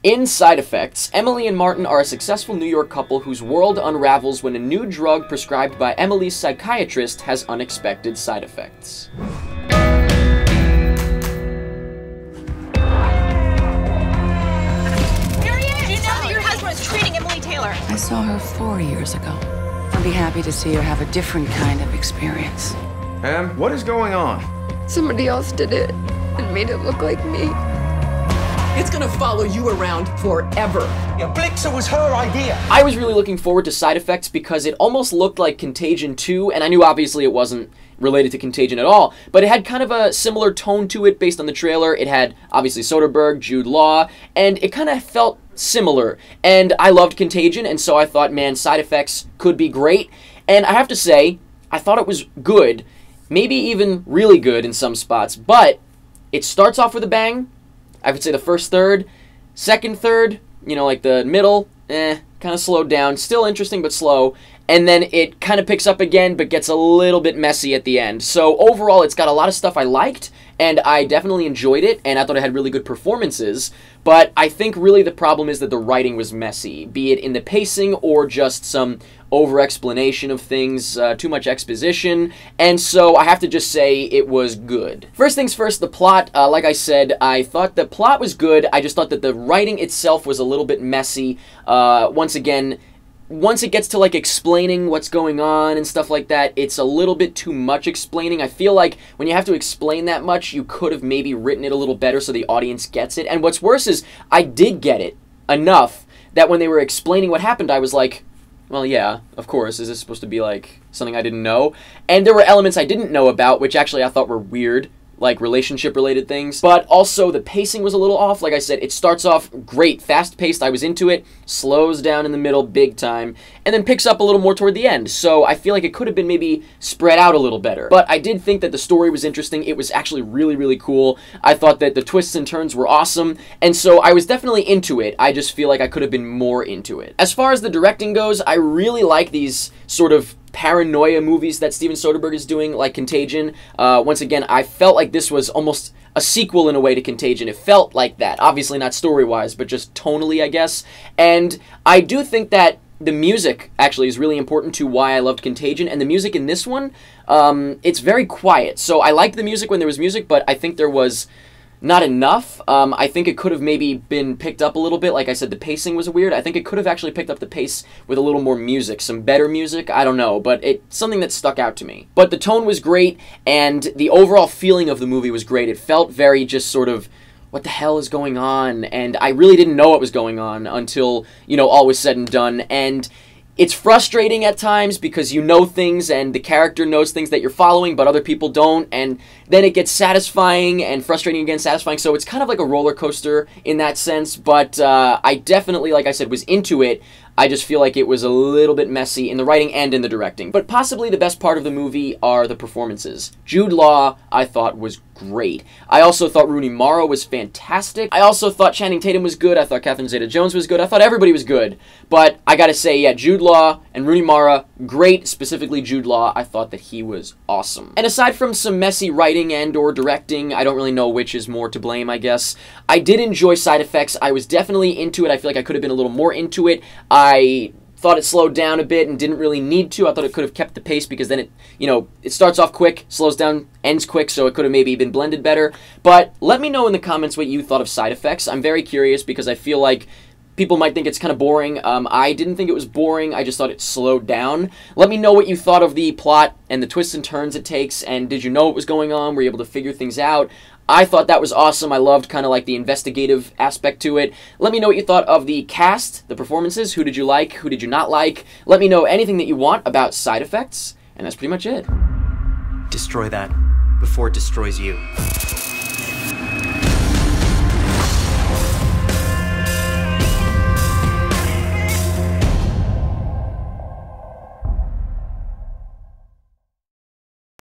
In Side Effects, Emily and Martin are a successful New York couple whose world unravels when a new drug prescribed by Emily's psychiatrist has unexpected side effects. I saw her 4 years ago. I'd be happy to see her have a different kind of experience. Em, what is going on? Somebody else did it and made it look like me. It's gonna follow you around forever. Yeah, Blixer was her idea. I was really looking forward to Side Effects because it almost looked like Contagion 2, and I knew obviously it wasn't related to Contagion at all, but it had kind of a similar tone to it based on the trailer. It had, obviously, Soderbergh, Jude Law, and it kind of felt similar. And I loved Contagion, and so I thought, man, Side Effects could be great. And I have to say, I thought it was good, maybe even really good in some spots, but it starts off with a bang. I would say the first third. Second third, you know, like the middle, kind of slowed down. Still interesting, but slow. And then it kind of picks up again, but gets a little bit messy at the end. So overall, it's got a lot of stuff I liked, and I definitely enjoyed it, and I thought it had really good performances. But I think really the problem is that the writing was messy, be it in the pacing or just some over-explanation of things, too much exposition, and so I have to just say it was good. First things first, the plot, like I said, I thought the plot was good. I just thought that the writing itself was a little bit messy. Once again, once it gets to, like, explaining what's going on and stuff like that, it's a little bit too much explaining. I feel like when you have to explain that much, you could have maybe written it a little better so the audience gets it. And what's worse is, I did get it enough that when they were explaining what happened, I was like, well, yeah, of course. Is this supposed to be, like, something I didn't know? And there were elements I didn't know about, which actually I thought were weird, like relationship-related things. But also, the pacing was a little off. Like I said, it starts off great, fast-paced, I was into it, slows down in the middle big time, and then picks up a little more toward the end. So I feel like it could have been maybe spread out a little better. But I did think that the story was interesting. It was actually really, really cool. I thought that the twists and turns were awesome, and so I was definitely into it. I just feel like I could have been more into it. As far as the directing goes, I really like these sort of paranoia movies that Steven Soderbergh is doing, like Contagion. Once again, I felt like this was almost a sequel in a way to Contagion. It felt like that. Obviously not story-wise, but just tonally, I guess. And I do think that the music, actually, is really important to why I loved Contagion. And the music in this one, it's very quiet. So I liked the music when there was music, but I think there was not enough. I think it could have maybe been picked up a little bit. Like I said, the pacing was weird. I think it could have actually picked up the pace with a little more music, some better music. I don't know, but it's something that stuck out to me. But the tone was great, and the overall feeling of the movie was great. It felt very just sort of, what the hell is going on? And I really didn't know what was going on until, you know, all was said and done. And it's frustrating at times because you know things and the character knows things that you're following, but other people don't, and then it gets satisfying and frustrating again, satisfying, so it's kind of like a roller coaster in that sense, but I definitely, like I said, was into it. I just feel like it was a little bit messy in the writing and in the directing. But possibly the best part of the movie are the performances. Jude Law, I thought, was great. I also thought Rooney Mara was fantastic. I also thought Channing Tatum was good. I thought Catherine Zeta-Jones was good. I thought everybody was good. But I gotta say, yeah, Jude Law and Rooney Mara, great. Specifically Jude Law, I thought that he was awesome. And aside from some messy writing and or directing, I don't really know which is more to blame, I guess, I did enjoy Side Effects. I was definitely into it. I feel like I could have been a little more into it. I thought it slowed down a bit and didn't really need to. I thought it could have kept the pace because then it, you know, it starts off quick, slows down, ends quick, so it could have maybe been blended better. But let me know in the comments what you thought of Side Effects. I'm very curious because I feel like people might think it's kind of boring. I didn't think it was boring. I just thought it slowed down. Let me know what you thought of the plot and the twists and turns it takes, and did you know what was going on? Were you able to figure things out? I thought that was awesome. I loved kind of like the investigative aspect to it. Let me know what you thought of the cast, the performances. Who did you like? Who did you not like? Let me know anything that you want about Side Effects, and that's pretty much it. Destroy that before it destroys you.